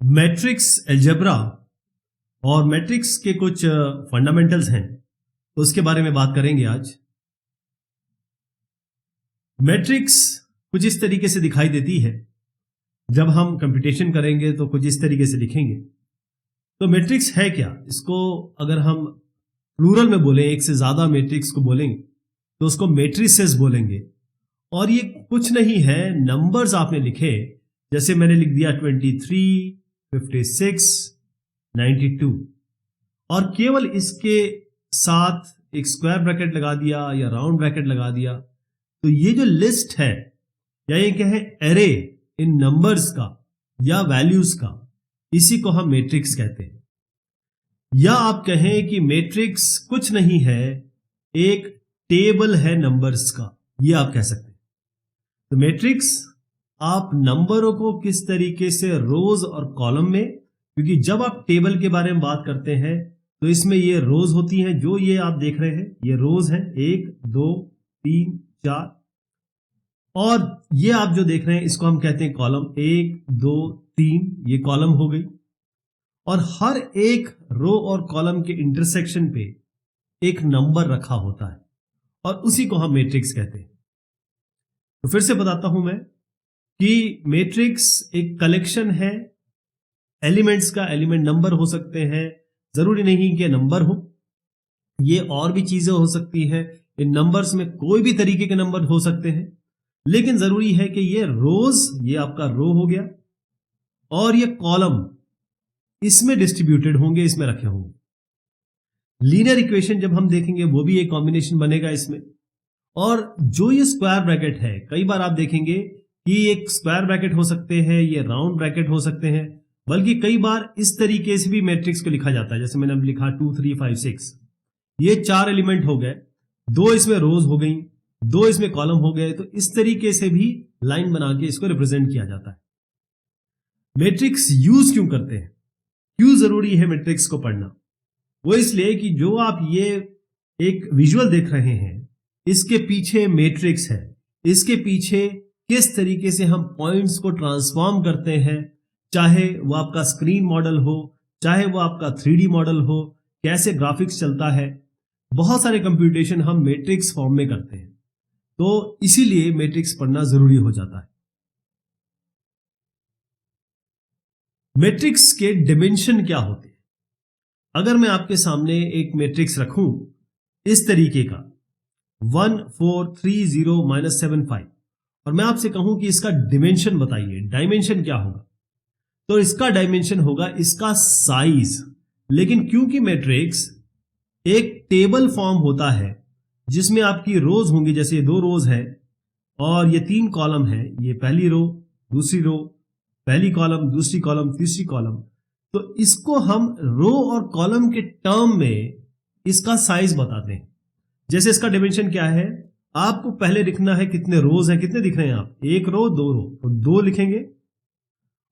Matrix algebra और matrix के कुछ फंडामेंटल्स हैं, तो उसके बारे में बात करेंगे आज। मैट्रिक्स कुछ इस तरीके से दिखाई देती है। जब हम कंप्यूटेशन करेंगे तो कुछ इस तरीके से लिखेंगे। तो मैट्रिक्स है क्या? इसको अगर हम प्लूरल में बोलें, एक से ज्यादा मैट्रिक्स को बोलेंगे तो उसको मैट्रिसेस बोलेंगे। और ये कुछ नहीं है, नंबर्स आपने लिखे, जैसे मैंने लिख दिया 23, 56, 92 और केवल इसके साथ एक स्क्वायर ब्रैकेट लगा दिया या राउंड ब्रैकेट लगा दिया, तो ये जो लिस्ट है या ये कहें एरे इन नंबर्स का या वैल्यूज का, इसी को हम मैट्रिक्स कहते हैं। या आप कहें कि मैट्रिक्स कुछ नहीं है, एक टेबल है नंबर्स का, ये आप कह सकते हैं। तो मैट्रिक्स आप नंबरों को किस तरीके से रोज और कॉलम में, क्योंकि जब आप टेबल के बारे में बात करते हैं तो इसमें ये रोज होती हैं, जो ये आप देख रहे हैं ये रोज हैं, 1 2 3 4, और ये आप जो देख रहे हैं इसको हम कहते हैं कॉलम, 1 2 3, ये कॉलम हो गई। और हर एक रो और कॉलम के इंटरसेक्शन पे एक नंबर रखा होता है और उसी को हम मैट्रिक्स कहते हैं। तो फिर से बताता हूं मैं कि मैट्रिक्स एक कलेक्शन है एलिमेंट्स का। एलिमेंट नंबर हो सकते हैं, जरूरी नहीं कि नंबर हो, ये और भी चीजें हो सकती हैं। इन नंबर्स में कोई भी तरीके के नंबर हो सकते हैं, लेकिन जरूरी है कि ये रोज, ये आपका रो हो गया, और ये कॉलम इसमें डिस्ट्रीब्यूटेड होंगे, इसमें रखे होंगे। लीनियर इक्वेशन जब हम देखेंगे वो भी एक कॉम्बिनेशन बनेगा इसमें। और जो ये स्क्वायर ब्रैकेट है, कई बार आप देखेंगे कि एक स्क्वायर ब्रैकेट हो सकते हैं, ये राउंड ब्रैकेट हो सकते हैं, बल्कि कई बार इस तरीके से भी मैट्रिक्स को लिखा जाता है। जैसे मैंने अब लिखा 2 3 5 6, ये 4 एलिमेंट हो गए, 2 इसमें रोज हो गई, 2 इसमें कॉलम हो गए। तो इस तरीके से भी लाइन बना के इसको रिप्रेजेंट किया जाता है। मैट्रिक्स यूज क्यों करते हैं, क्यों जरूरी है मैट्रिक्स को पढ़ना? वो इसलिए कि जो आप ये एक विजुअल देख रहे हैं, इसके पीछे मैट्रिक्स है, इसके पीछे किस तरीके से हम पॉइंट्स को ट्रांसफॉर्म करते हैं, चाहे वो आपका स्क्रीन मॉडल हो, चाहे वो आपका 3D मॉडल हो, कैसे ग्राफिक्स चलता है, बहुत सारे कंप्यूटेशन हम मैट्रिक्स फॉर्म में करते हैं। तो इसीलिए मैट्रिक्स पढ़ना जरूरी हो जाता है। मैट्रिक्स के डिमेंशन क्या होते हैं? अगर मैं आपके सामने एक मैट्रिक्स रखूं इस तरीके का 1 4 3 0 -7 5, और मैं आपसे कहूं कि इसका डिमेंशन बताइए, डायमेंशन क्या होगा? तो इसका डायमेंशन होगा इसका साइज। लेकिन क्योंकि मैट्रिक्स एक टेबल फॉर्म होता है जिसमें आपकी रोज होंगी, जैसे ये 2 रोज है और ये 3 कॉलम है, ये पहली रो, दूसरी रो, पहली कॉलम, दूसरी कॉलम, तीसरी कॉलम, तो इसको हम रो और कॉलम के टर्म में इसका साइज बताते हैं। जैसे इसका डायमेंशन क्या है, आपको पहले लिखना है कितने रोज हैं, कितने दिख रहे हैं आप, 1 रो 2 रो, तो 2 लिखेंगे।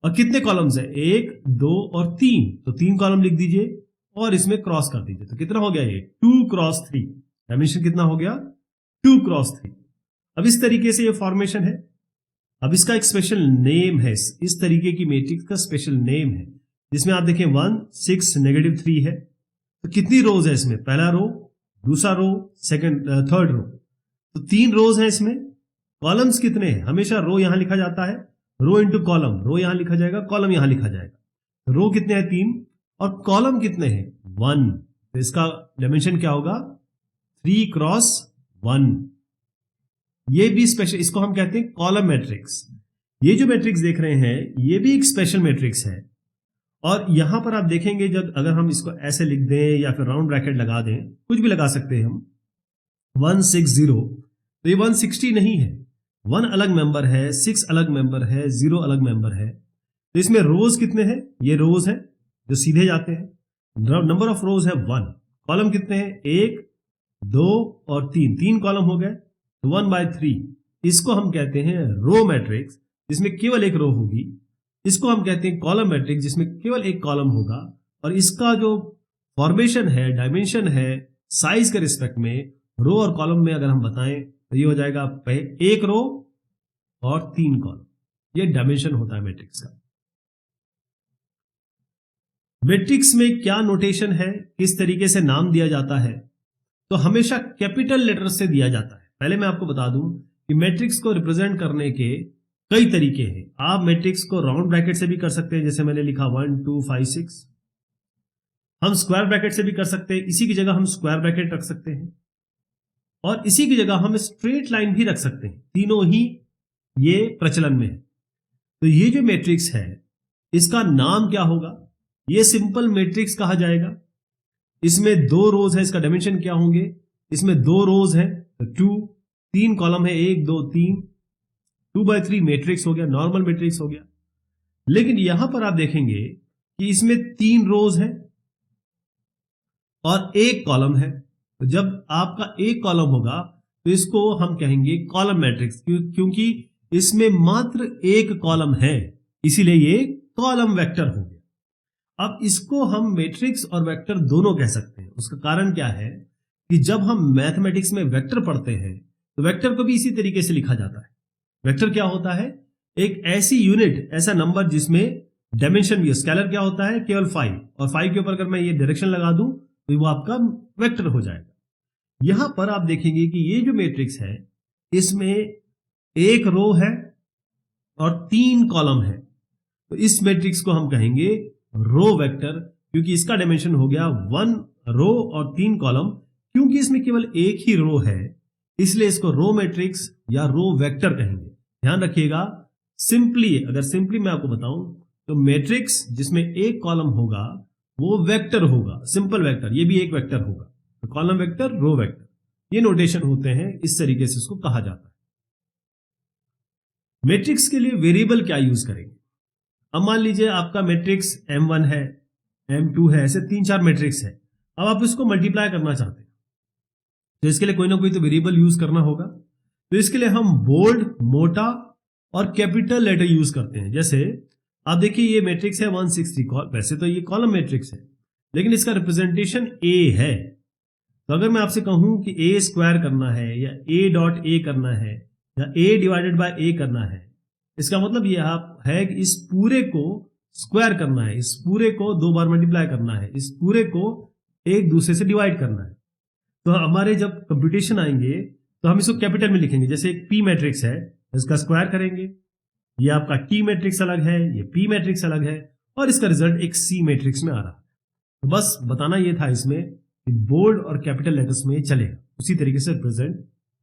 और कितने कॉलम्स हैं, 1 2 और 3, तो 3 कॉलम लिख दीजिए और इसमें क्रॉस कर दीजिए। तो कितना हो गया ये 2 क्रॉस 3, डायमेंशन कितना हो गया 2 क्रॉस 3। अब इस तरीके से ये फॉर्मेशन है। अब इसका एक स्पेशल नेम है, इस तरीके की मैट्रिक्स का स्पेशल नेम है, जिसमें आप देखें 1 6 -3 है। तो कितनी रोज है इसमें, पहला रो, दूसरा रो, सेकंड थर्ड रो, तो 3 रोज हैं इसमें। कॉलम्स कितने हैं, हमेशा रो यहां लिखा जाता है, रो इंटू कॉलम, रो यहां लिखा जाएगा, कॉलम यहां लिखा जाएगा। रो कितने हैं 3 और कॉलम कितने हैं 1, तो इसका डायमेंशन क्या होगा 3 क्रॉस 1। ये भी स्पेशल, इसको हम कहते हैं कॉलम मैट्रिक्स। ये जो मैट्रिक्स देख रहे हैं ये भी एक स्पेशल मैट्रिक्स है। और यहां पर आप देखेंगे जब अगर हम इसको ऐसे लिख दें या फिर राउंड ब्रैकेट लगा दें, कुछ भी लगा सकते हैं हम, 160, तो ये 160 नहीं है, 1 अलग मेंबर है, 6 अलग मेंबर है, 0 अलग मेंबर है। तो इसमें रोज कितने हैं, ये रोज हैं जो सीधे जाते हैं, नंबर ऑफ रोज है 1। कॉलम कितने हैं 1 2 और 3, 3 कॉलम हो गए, तो 1/3। इसको हम कहते हैं रो मैट्रिक्स, जिसमें केवल एक रो होगी। इसको हम कहते हैं कॉलम मैट्रिक्स, जिसमें केवल एक कॉलम होगा। और इसका जो फॉर्मेशन है, डायमेंशन है, साइज के रिस्पेक्ट में, रो और कॉलम में अगर हम बताएं तो ये हो जाएगा 1 रो और 3 कॉलम, ये डायमेंशन होता है मैट्रिक्स का। मैट्रिक्स में क्या नोटेशन है, किस तरीके से नाम दिया जाता है, तो हमेशा कैपिटल लेटर से दिया जाता है। पहले मैं आपको बता दूं कि मैट्रिक्स को रिप्रेजेंट करने के कई तरीके हैं। आप मैट्रिक्स को राउंड ब्रैकेट से भी कर सकते हैं, जैसे मैंने लिखा 1 2 5 6। हम स्क्वायर ब्रैकेट से भी कर सकते हैं, इसी की जगह हम स्क्वायर ब्रैकेट रख सकते हैं, और इसी की जगह हम स्ट्रेट लाइन भी रख सकते हैं। तीनों ही ये प्रचलन में है। तो ये जो मैट्रिक्स है इसका नाम क्या होगा? ये सिंपल मैट्रिक्स कहा जाएगा। इसमें 2 रोज है, इसका डायमेंशन क्या होंगे? इसमें 2 रोज है तो 2, 3 कॉलम है 1 2 3, 2/3 मैट्रिक्स हो गया, नॉर्मल मैट्रिक्स हो गया। लेकिन यहां पर आप देखेंगे कि इसमें 3 रोज है और 1 कॉलम है। तो जब आपका 1 कॉलम होगा तो इसको हम कहेंगे कॉलम मैट्रिक्स, क्योंकि इसमें मात्र 1 कॉलम है, इसीलिए ये कॉलम वेक्टर हो गया। अब इसको हम मैट्रिक्स और वेक्टर दोनों कह सकते हैं। उसका कारण क्या है कि जब हम मैथमेटिक्स में वेक्टर पढ़ते हैं तो वेक्टर को भी इसी तरीके से लिखा जाता है। वेक्टर क्या होता है? एक ऐसी यूनिट, ऐसा नंबर जिसमें डायमेंशन भी है। स्केलर क्या होता है? केवल 5, और 5 के ऊपर अगर मैं ये डायरेक्शन लगा दूं तो वो आपका वेक्टर हो जाएगा। यहां पर आप देखेंगे कि ये जो मैट्रिक्स है इसमें 1 रो है और 3 कॉलम है, तो इस मैट्रिक्स को हम कहेंगे रो वेक्टर, क्योंकि इसका डायमेंशन हो गया 1 रो और 3 कॉलम। क्योंकि इसमें केवल 1 ही रो है इसलिए इसको रो मैट्रिक्स या रो वेक्टर कहेंगे। ध्यान रखिएगा, अगर सिंपली मैं आपको बताऊं तो मैट्रिक्स जिसमें 1 कॉलम होगा वो वेक्टर होगा, सिंपल वेक्टर। ये भी एक वेक्टर होगा, तो कॉलम वेक्टर, रो वेक्टर, ये नोटेशन होते हैं। इस तरीके से इसको कहा जाता है। मैट्रिक्स के लिए वेरिएबल क्या यूज करेंगे? अब मान लीजिए आपका मैट्रिक्स M1 है, M2 है, ऐसे 3-4 मैट्रिक्स है। अब आप इसको मल्टीप्लाई करना चाहते हैं तो इसके लिए कोई ना कोई तो वेरिएबल यूज करना होगा। तो इसके लिए हम बोल्ड, मोटा और कैपिटल लेटर यूज करते हैं। जैसे आप देखिए ये मैट्रिक्स है 160, वैसे तो ये कॉलम मैट्रिक्स है लेकिन इसका रिप्रेजेंटेशन A है। तो अगर मैं आपसे कहूं कि A स्क्वायर करना है या A.A करना है या A डिवाइडेड बाय A करना है, इसका मतलब यह है कि इस पूरे को स्क्वायर करना है, इस पूरे को 2 बार मल्टीप्लाई करना है, इस पूरे को एक दूसरे से डिवाइड करना है। तो हमारे जब कंप्यूटेशन आएंगे तो हम इसको कैपिटल में लिखेंगे। जैसे एक P मैट्रिक्स है, इसका स्क्वायर करेंगे, ये आपका T मैट्रिक्स अलग है, ये P मैट्रिक्स अलग है, और इसका रिजल्ट एक C मैट्रिक्स में आ रहा है। तो बस बताना ये था इसमें कि बोल्ड और कैपिटल लेटर्स में चलेगा, उसी तरीके से रिप्रेजेंट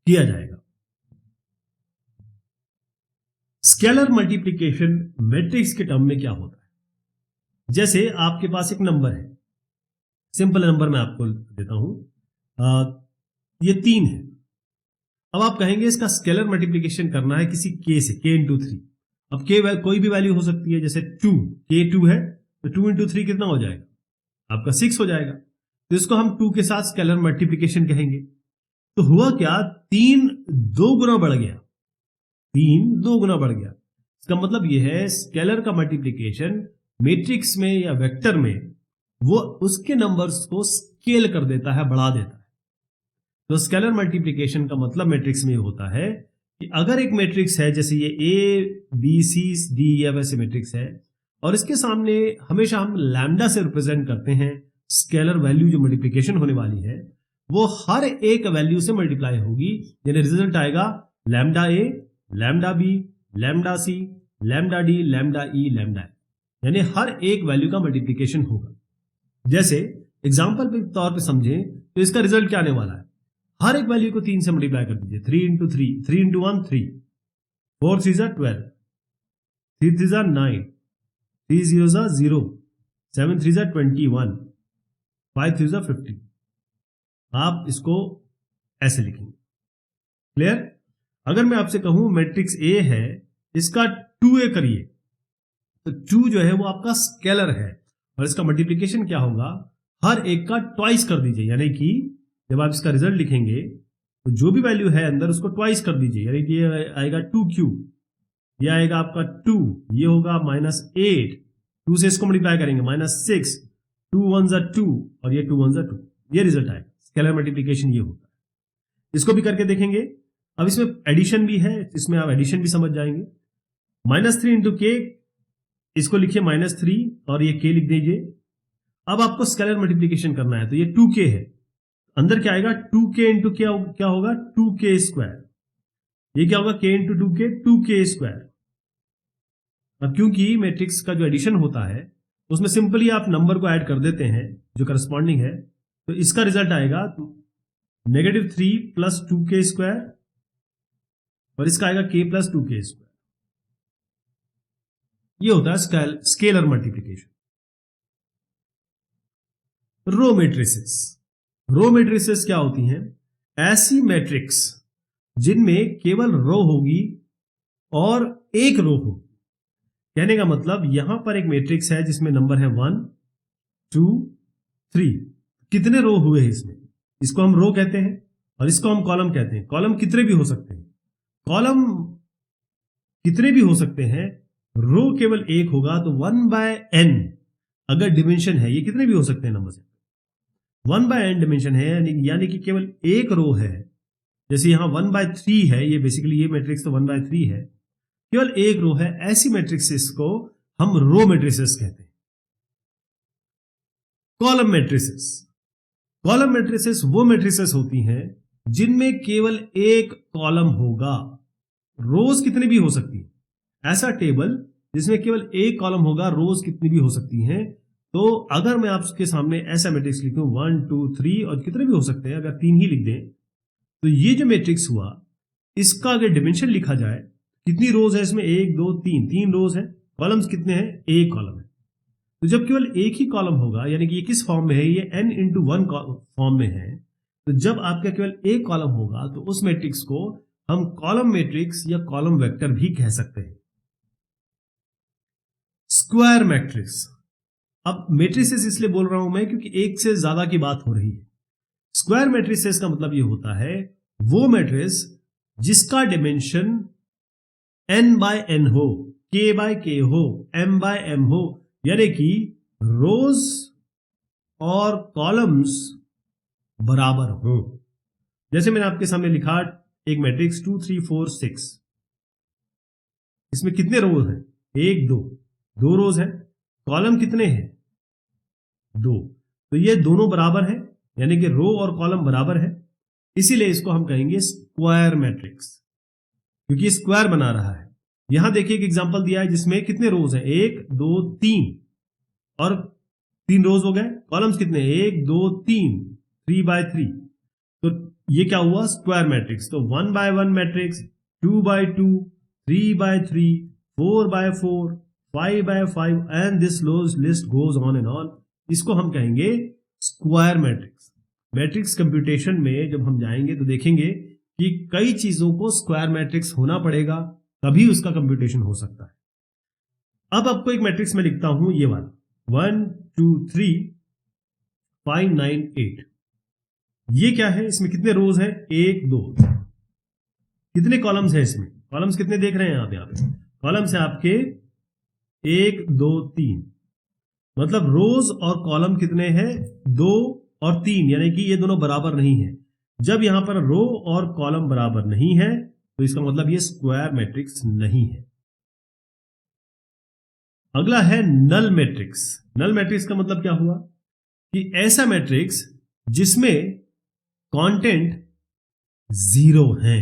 किया जाएगा। स्केलर मल्टीप्लिकेशन मैट्रिक्स के टर्म में क्या होता है? जैसे आपके पास एक नंबर है, सिंपल नंबर मैं आपको देता हूं, ये 3 है। अब आप कहेंगे इसका स्केलर मल्टीप्लिकेशन करना है किसी k से, k इंटू 3। अब k कोई भी वैल्यू हो सकती है, जैसे 2, k2 है तो 2 इंटू 3 कितना हो जाएगा? आपका 6 हो जाएगा। तो इसको हम 2 के साथ स्केलर मल्टीप्लिकेशन कहेंगे। तो हुआ क्या? 3 2 गुना बढ़ गया, 3 2 गुना बढ़ गया। इसका मतलब यह है स्केलर का मल्टीप्लिकेशन मैट्रिक्स में या वेक्टर में वो उसके नंबर्स को स्केल कर देता है, बढ़ा देता है। तो स्केलर मल्टीप्लिकेशन का मतलब मैट्रिक्स में होता है कि अगर एक मैट्रिक्स है, जैसे ये A B C D या वैसे मैट्रिक्स है, और इसके सामने हमेशा हम लैम्डा से रिप्रेजेंट करते हैं स्केलर वैल्यू जो मल्टीप्लिकेशन होने वाली है, वो हर एक वैल्यू से मल्टीप्लाई होगी। यानी रिजल्ट आएगा lambda A, lambda B, lambda C, lambda D, lambda E, lambda I, यानी हर एक वैल्यू का मल्टीप्लिकेशन होगा। जैसे एग्जाम्पल के तौर पे समझें तो इसका रिजल्ट क्या आने वाला है? हर एक वैल्यू को 3 से मल्टीप्लाई कर दीजिए, 3 इंटू 3, 3 इंटू 1 3, 4 3 12, 3 3 9, 3 0 0, 7 3 21, 5 3 50। आप इसको ऐसे लिखेंगे। क्लियर? अगर मैं आपसे कहूं मैट्रिक्स A है, इसका 2A करिए, तो 2 जो है वो आपका स्केलर है और इसका मल्टीप्लिकेशन क्या होगा? हर एक का ट्वाइस कर दीजिए। यानी कि जब आप इसका रिजल्ट लिखेंगे तो जो भी वैल्यू है अंदर उसको ट्वाइस कर दीजिए। यानी कि ये आएगा 2Q, ये आएगा आपका 2, ये होगा -8, 2 से इसको मल्टीप्लाई करेंगे -6, 2 1 2 और ये 2 1 2, ये रिजल्ट आएगा। स्केलर मल्टीप्लिकेशन ये होता है। इसको भी करके देखेंगे। अब इसमें एडिशन भी है, इसमें आप एडिशन भी समझ जाएंगे। -3 इंटू K, इसको लिखिए -3 और ये K लिख दीजिए, अब आपको स्केलर मल्टीप्लीकेशन करना है, तो ये 2k है, अंदर क्या आएगा 2k इंटू क्या होगा 2k स्क्वायर, ये क्या होगा k इंटू 2k स्क्वायर। अब क्योंकि मैट्रिक्स का जो एडिशन होता है उसमें सिंपली आप नंबर को ऐड कर देते हैं जो करस्पॉन्डिंग है, तो इसका रिजल्ट आएगा -3 प्लस 2k स्क्वायर और इसका आएगा k प्लस 2k स्क्वायर। ये होता है स्केलर मल्टीप्लीकेशन। रो मैट्रिसेस, रो मैट्रिसेस क्या होती हैं? ऐसी मैट्रिक्स जिनमें केवल रो होगी और एक रो होगी। कहने का मतलब यहां पर एक मैट्रिक्स है जिसमें नंबर है 1 2 3, कितने रो हुए हैं इसमें? इसको हम रो कहते हैं और इसको हम कॉलम कहते हैं। कॉलम कितने भी हो सकते हैं, कॉलम कितने भी हो सकते हैं, रो केवल एक होगा। तो 1/n अगर डिमेंशन है, ये कितने भी हो सकते हैं नंबर से, 1/n डिमेंशन है, यानी कि केवल एक रो है। जैसे यहां 1/3 है, ये बेसिकली ये मैट्रिक्स तो 1/3 है, केवल एक रो है। ऐसी मैट्रिक्सेस को हम रो मैट्रिसेस कहते हैं। कॉलम मैट्रिसेस, कॉलम मैट्रिसेस वो मैट्रिसेस होती हैं जिनमें केवल एक कॉलम होगा। रोज कितनी भी हो सकती है, ऐसा टेबल जिसमें केवल एक कॉलम होगा, रोज कितनी भी हो सकती हैं। तो अगर मैं आपके सामने ऐसा मैट्रिक्स लिखूं 1 2 3 और कितने भी हो सकते हैं, अगर 3 ही लिख दें, तो ये जो मैट्रिक्स हुआ इसका अगर डिमेंशन लिखा जाए, कितनी रोज है इसमें, 1 2 3, 3 रोज है। कॉलम्स कितने हैं, एक कॉलम है। तो जब केवल एक ही कॉलम होगा, यानी कि ये किस फॉर्म में है, ये n इंटू 1 फॉर्म में है, तो जब आपका केवल एक कॉलम होगा तो उस मैट्रिक्स को हम कॉलम मैट्रिक्स या कॉलम वेक्टर भी कह सकते हैं। स्क्वायर मैट्रिक्स, अब मैट्रिसेस इसलिए बोल रहा हूं मैं क्योंकि एक से ज्यादा की बात हो रही है। स्क्वायर मैट्रिसेस का मतलब ये होता है वो मैट्रिक्स जिसका डिमेंशन n/n हो, k/k हो, m/m हो, यानी कि रोज और कॉलम्स बराबर हो। जैसे मैंने आपके सामने लिखा एक मैट्रिक्स 2 3 4 6, इसमें कितने रोज हैं, 1 2 रोज हैं। कॉलम कितने हैं, 2, तो ये दोनों बराबर हैं, यानी कि रो और कॉलम बराबर है, इसीलिए इसको हम कहेंगे स्क्वायर मैट्रिक्स, क्योंकि स्क्वायर बना रहा है। यहां देखिए एक एग्जांपल दिया है जिसमें कितने रोज हैं, 1 2 3 और 3 रोज हो गए। कॉलम्स कितने, 1 2 3, 3/3, तो ये क्या हुआ, स्क्वायर मैट्रिक्स। तो 1/1 matrix, 2/2, 3/3, 4/4, 5/5 and this list goes on and on. इसको हम कहेंगे स्क्वायर मैट्रिक्स। मैट्रिक्स कंप्यूटेशन में जब हम जाएंगे तो देखेंगे कि कई चीजों को स्क्वायर मैट्रिक्स होना पड़ेगा, तभी उसका कंप्यूटेशन हो सकता है। अब आपको एक मैट्रिक्स में लिखता हूं, ये वाला 1 2 3 5 9 8, ये क्या है, इसमें कितने रोज हैं, 1 2, कितने कॉलम्स हैं इसमें, कॉलम्स कितने देख रहे हैं आप, यहां पे कॉलम्स है आपके 1 2 3, मतलब रोज और कॉलम कितने हैं, 2 और 3, यानी कि ये दोनों बराबर नहीं है। जब यहां पर रो और कॉलम बराबर नहीं है तो इसका मतलब ये स्क्वायर मैट्रिक्स नहीं है। अगला है नल मैट्रिक्स। नल मैट्रिक्स का मतलब क्या हुआ कि ऐसा मैट्रिक्स जिसमें कंटेंट 0 है।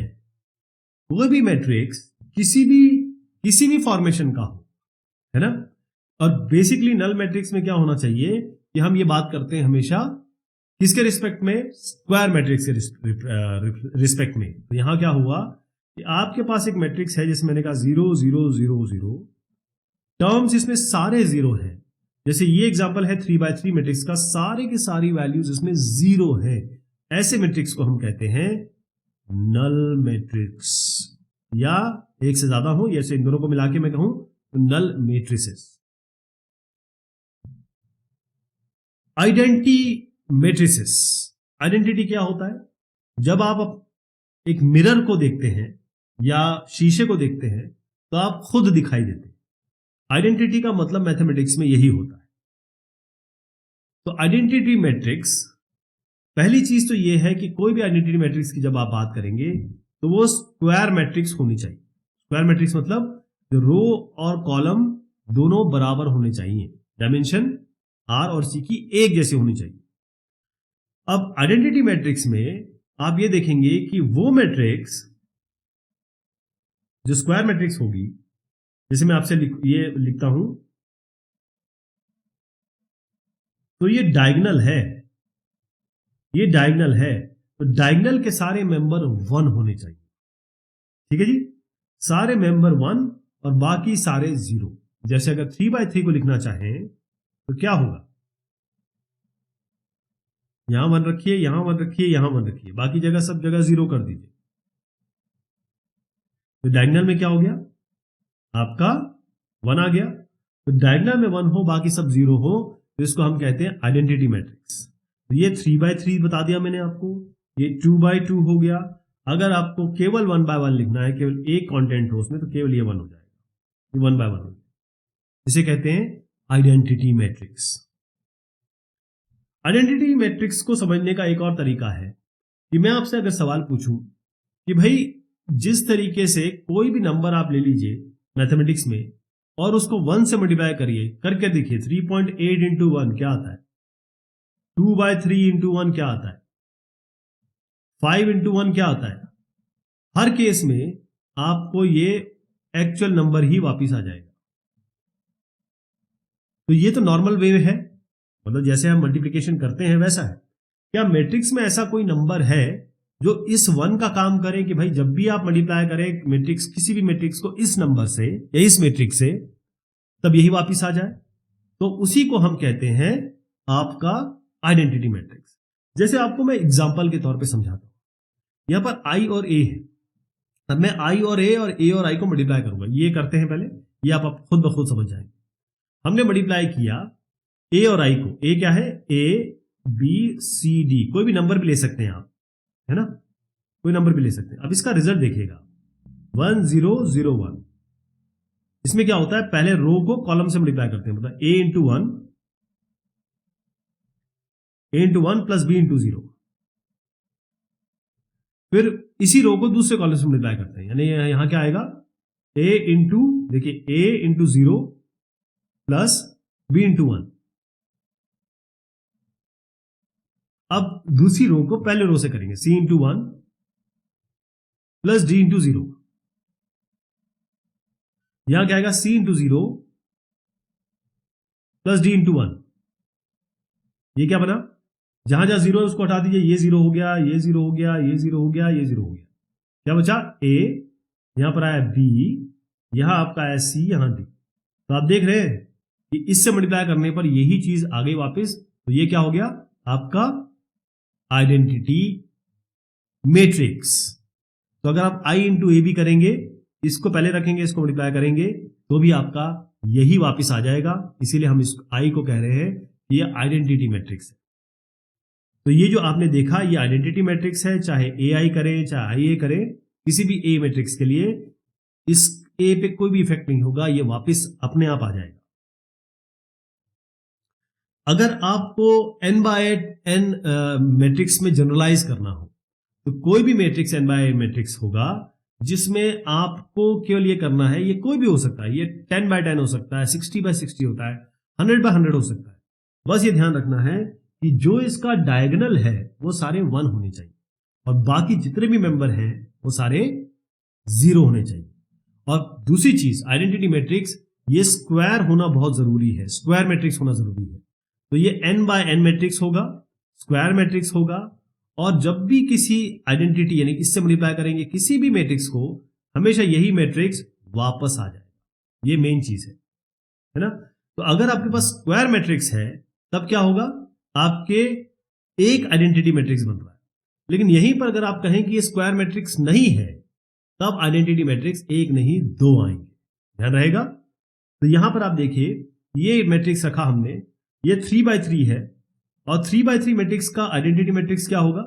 कोई भी मैट्रिक्स किसी भी फॉर्मेशन का हो, है ना। और बेसिकली नल मैट्रिक्स में क्या होना चाहिए कि हम ये बात करते हैं हमेशा किसके रिस्पेक्ट में, स्क्वायर मैट्रिक्स के रिस्पेक्ट में। तो यहां क्या हुआ कि आपके पास एक मैट्रिक्स है जिसमें मैंने कहा 0 0 0 0, टर्म्स इसमें सारे 0 हैं। जैसे ये एग्जांपल है 3/3 मैट्रिक्स का, सारे के सारी वैल्यूज इसमें 0 है। ऐसे मैट्रिक्स को हम कहते हैं नल मैट्रिक्स, या एक से ज्यादा हो, जैसे इन दोनों को मिला के मैं कहूं तो नल मैट्रिसेस। आइडेंटिटी मैट्रिसेस, आइडेंटिटी क्या होता है, जब आप एक मिरर को देखते हैं या शीशे को देखते हैं तो आप खुद दिखाई देते हैं। आइडेंटिटी का मतलब मैथमेटिक्स में यही होता है। तो आइडेंटिटी मैट्रिक्स, पहली चीज तो यह है कि कोई भी आइडेंटिटी मैट्रिक्स की जब आप बात करेंगे तो वो स्क्वायर मैट्रिक्स होनी चाहिए। स्क्वायर मैट्रिक्स मतलब रो और कॉलम दोनों बराबर होने चाहिए, डायमेंशन आर और सी की एक जैसी होनी चाहिए। अब आइडेंटिटी मैट्रिक्स में आप ये देखेंगे कि वो मैट्रिक्स जो स्क्वायर मैट्रिक्स होगी, जैसे मैं आपसे ये लिखता हूं, तो ये डायगोनल है, ये डायगोनल है, तो डायगोनल के सारे मेंबर 1 होने चाहिए। ठीक है जी, सारे मेंबर 1 और बाकी सारे 0। जैसे अगर 3/3 को लिखना चाहें तो क्या होगा, यहां 1 रखिए, यहां 1 रखिए, यहां 1 रखिए, बाकी जगह सब जगह 0 कर दीजिए। तो डायगोनल में क्या हो गया, आपका 1 आ गया। तो डायगोनल में 1 हो, बाकी सब 0 हो, तो इसको हम कहते हैं आइडेंटिटी मैट्रिक्स। तो ये 3/3 बता दिया मैंने आपको, ये 2/2 हो गया। अगर आपको केवल 1/1 लिखना है, केवल एक कंटेंट हो उसमें, तो केवल ये 1 हो जाएगा, ये 1/1 हो जाएगा। इसे कहते हैं आइडेंटिटी मैट्रिक्स। आइडेंटिटी मैट्रिक्स को समझने का एक और तरीका है कि मैं आपसे अगर सवाल पूछूं कि भाई जिस तरीके से कोई भी नंबर आप ले लीजिए मैथमेटिक्स में और उसको 1 से मल्टीप्लाई करिए, करके देखिए 3.8 इंटू 1 क्या आता है, 2/3 इंटू 1 क्या आता है, 5 इंटू 1 क्या आता है। हर केस में आपको ये एक्चुअल नंबर ही वापिस आ जाएगा। तो ये तो नॉर्मल वे है, मतलब जैसे हम मल्टीप्लिकेशन करते हैं वैसा है। क्या मैट्रिक्स में ऐसा कोई नंबर है जो इस 1 का काम करे कि भाई जब भी आप मल्टीप्लाई करें मैट्रिक्स, किसी भी मैट्रिक्स को इस नंबर से या इस मैट्रिक्स से, तब यही वापिस आ जाए? तो उसी को हम कहते हैं आपका आइडेंटिटी मैट्रिक्स। जैसे आपको मैं एग्जांपल के तौर पे समझाता हूं, यहां पर आई और ए है, तब मैं आई और ए और आई को मल्टीप्लाई करूंगा। ये करते हैं पहले, ये आप खुद ब खुद समझ जाएंगे। हमने मल्टीप्लाई किया ए और आई को, ए क्या है, ए बी सी डी, कोई भी नंबर भी ले सकते हैं आप, है ना, कोई नंबर भी ले सकते हैं। अब इसका रिजल्ट देखिएगा 1 0 0 1। इसमें क्या होता है, पहले रो को कॉलम से मल्टीप्लाई करते हैं, मतलब ए इंटू 1 प्लस बी इंटू 0। फिर इसी रो को दूसरे कॉलम से मल्टीप्लाई करते हैं, यानी यहां क्या आएगा, ए इंटू, देखिए ए इंटू 0 प्लस बी इंटू 1। अब दूसरी रो को पहले रो से करेंगे, सी इंटू 1 प्लस डी इंटू 0। यहां क्या आएगा, सी इंटू 0 प्लस डी इंटू 1। ये क्या बना, जहां जहां 0 है उसको हटा दीजिए, ये 0 हो गया, ये 0 हो गया, ये 0 हो गया, ये 0 हो गया। क्या बचा, ए, यहां पर आया बी, यहां आपका आया सी, यहां डी। तो आप देख रहे हैं कि इससे मल्टीप्लाई करने पर यही चीज आ गई वापस। तो ये क्या हो गया, आपका आइडेंटिटी मैट्रिक्स। तो अगर आप आई इंटू ए भी करेंगे, इसको पहले रखेंगे, इसको मल्टीप्लाई करेंगे, तो भी आपका यही वापस आ जाएगा। इसीलिए हम इस आई को कह रहे हैं कि ये आइडेंटिटी मैट्रिक्स है। तो ये जो आपने देखा, ये आइडेंटिटी मैट्रिक्स है, चाहे ए आई करें चाहे आई ए करें, किसी भी ए मैट्रिक्स के लिए इस ए पे कोई भी इफेक्ट नहीं होगा, ये वापस अपने आप आ जाएगा। अगर आपको n बाय n मैट्रिक्स में जनरलाइज करना हो, तो कोई भी matrix n by n matrix होगा जिसमें आपको केवल ये करना है, ये कोई भी हो सकता है, ये 10 बाय 10 हो सकता है, 60 बाय 60 होता है, 100 बाय 100 हो सकता है। बस ये ध्यान रखना है कि जो इसका डायगोनल है वो सारे 1 होने चाहिए और बाकी जितने भी मेंबर हैं वो सारे 0 होने चाहिए। और दूसरी चीज, आइडेंटिटी मैट्रिक्स, ये स्क्वायर होना बहुत जरूरी है, स्क्वायर मैट्रिक्स होना जरूरी है। तो ये n बाय n मैट्रिक्स होगा, स्क्वायर मैट्रिक्स होगा, और जब भी किसी आइडेंटिटी यानी इससे मल्टीप्लाई करेंगे किसी भी मैट्रिक्स को, हमेशा यही मैट्रिक्स वापस आ जाएगा। ये मेन चीज है ना। तो अगर आपके पास स्क्वायर मैट्रिक्स है तब क्या होगा, आपके एक आइडेंटिटी मैट्रिक्स बन रहा है। लेकिन यहीं पर अगर आप कहें कि ये स्क्वायर मैट्रिक्स नहीं है, तब आइडेंटिटी मैट्रिक्स एक नहीं 2 आएंगे, ध्यान रहेगा। तो यहां पर आप देखिए, ये मैट्रिक्स रखा हमने, ये 3/3 है, और 3/3 मैट्रिक्स का आइडेंटिटी मैट्रिक्स क्या होगा,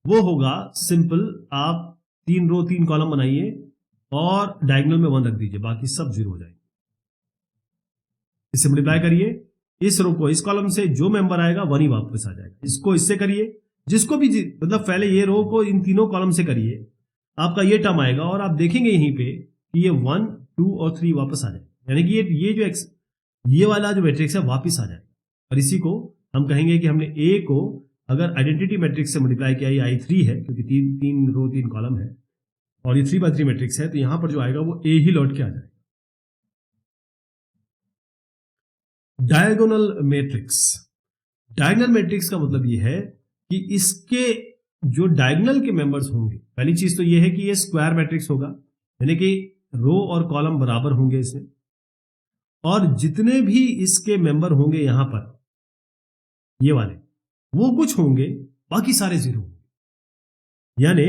वो होगा सिंपल, आप 3 रो 3 कॉलम बनाइए और डायगोनल में 1 रख दीजिए, बाकी सब 0 हो जाएंगे। इससे मल्टीप्लाई करिए, इस रो को इस कॉलम से, जो मेंबर आएगा 1 ही वापस आ जाएगा। इसको इससे करिए, जिसको भी, मतलब पहले ये रो को इन तीनों कॉलम से करिए, आपका ये टर्म आएगा और आप देखेंगे यहीं पे कि ये 1 2 और 3 वापस आ जाएगा, यानी कि ये जो ये वाला जो मैट्रिक्स है वापस आ जाएगा। और इसी को हम कहेंगे कि हमने ए को अगर आइडेंटिटी मैट्रिक्स से मल्टीप्लाई किया, ये I3 है क्योंकि तीन रो 3 कॉलम है और ये 3x3 मैट्रिक्स है, तो यहां पर जो आएगा वो ए ही लौट के आ जाएगा। डायगोनल मैट्रिक्स, डायगोनल मैट्रिक्स का मतलब ये है कि इसके जो डायगोनल के मेंबर्स होंगे, पहली चीज तो ये है कि ये स्क्वायर मैट्रिक्स होगा, यानी कि रो और कॉलम बराबर होंगे इसमें, और जितने भी इसके मेंबर होंगे यहां पर ये वाले वो कुछ होंगे, बाकी सारे जीरो होंगे। यानी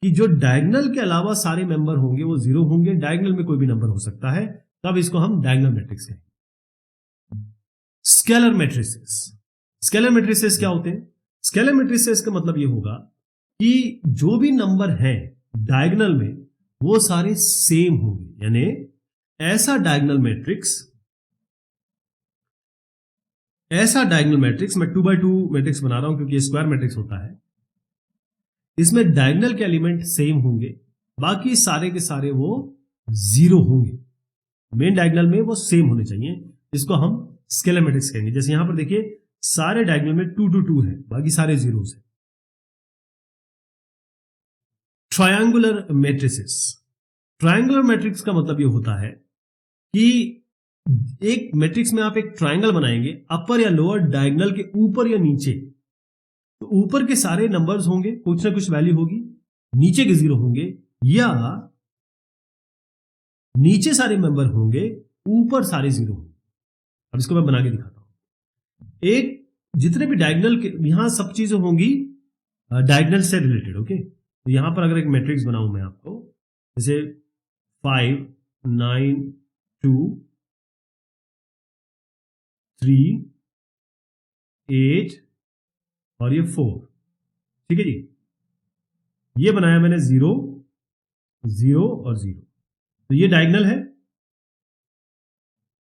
कि जो डायगोनल के अलावा सारे मेंबर होंगे वो जीरो होंगे, डायगोनल में कोई भी नंबर हो सकता है, तब इसको हम डायगोनल मैट्रिक्स कहेंगे। स्केलर मैट्रिसेस, स्केलर मैट्रिसेस क्या होते हैं? स्केलर मैट्रिसेस का मतलब ये होगा कि जो भी नंबर हैं डायगोनल में वो सारे सेम होंगे, यानी ऐसा डायगोनल मैट्रिक्स, मैं 2x2 मैट्रिक्स बना रहा हूं क्योंकि ये स्क्वायर मैट्रिक्स होता है, इसमें डायगोनल के एलिमेंट सेम होंगे, बाकी सारे के सारे वो जीरो होंगे, मेन डायगोनल में वो सेम होने चाहिए, इसको हम स्केलर मैट्रिक्स कहेंगे। जैसे यहां पर देखिए सारे डायगोनल में 2 2 2 है, बाकी सारे जीरोस है। ट्रायंगुलर मैट्रिसेस, ट्रायंगुलर मैट्रिक्स का मतलब ये होता है कि एक मैट्रिक्स में आप एक ट्रायंगल बनाएंगे, अपर या लोअर डायगोनल के ऊपर या नीचे, तो ऊपर के सारे नंबर्स होंगे, कुछ ना कुछ वैल्यू होगी, नीचे के जीरो होंगे, या नीचे सारे मेंबर होंगे, ऊपर सारे जीरो होंगे। अब इसको मैं बना के दिखाता हूं। एक जितने भी डायगोनल के यहां सब चीजें होंगी डायगोनल से रिलेटेड, ओके। तो यहां पर अगर एक मैट्रिक्स बनाऊं मैं आपको, जैसे 5 9 2 3 8 और ये 4, ठीक है जी, ये बनाया मैंने 0 0 और 0, तो ये डायगोनल है।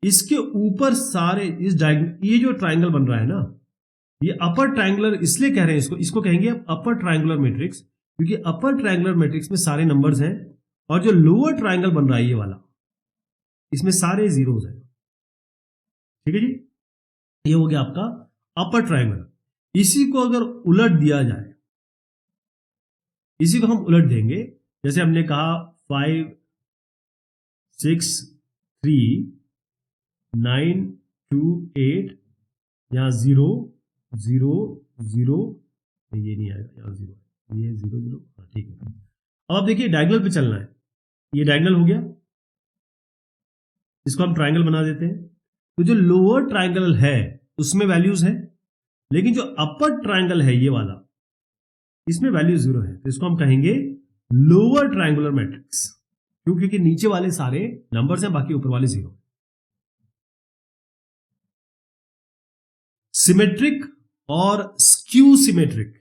इसके ऊपर सारे इस डायगोनल, ये जो ट्रायंगल बन रहा है ना, ये अपर ट्रायंगुलर इसलिए कह रहे हैं इसको कहेंगे अपर ट्रायंगुलर मैट्रिक्स, क्योंकि अपर ट्रायंगुलर मैट्रिक्स में सारे नंबर्स हैं, और जो लोअर ट्रायंगल बन रहा है ये वाला, इसमें सारे जीरोस हैं, ठीक है जी। ये हो गया आपका अपर ट्रायंगल। इसी को अगर उलट दिया जाए, इसी को हम उलट देंगे, जैसे हमने कहा 5 6 3 9 2 8, यहां 0 0 0, ये नहीं आएगा, यहां 0, ये 0 0, ठीक है। अब आप देखिए डायगोनल पे चलना है, ये डायगोनल हो गया, इसको हम ट्रायंगल बना देते हैं। तो जो लोअर ट्रायंगल है उसमें वैल्यूज है, लेकिन जो अपर ट्रायंगल है ये वाला, इसमें वैल्यू 0 है, तो इसको हम कहेंगे लोअर ट्रायंगुलर मैट्रिक्स, क्योंकि नीचे वाले सारे नंबर्स हैं, बाकी ऊपर वाले 0। सिमेट्रिक और स्क्यू सिमेट्रिक,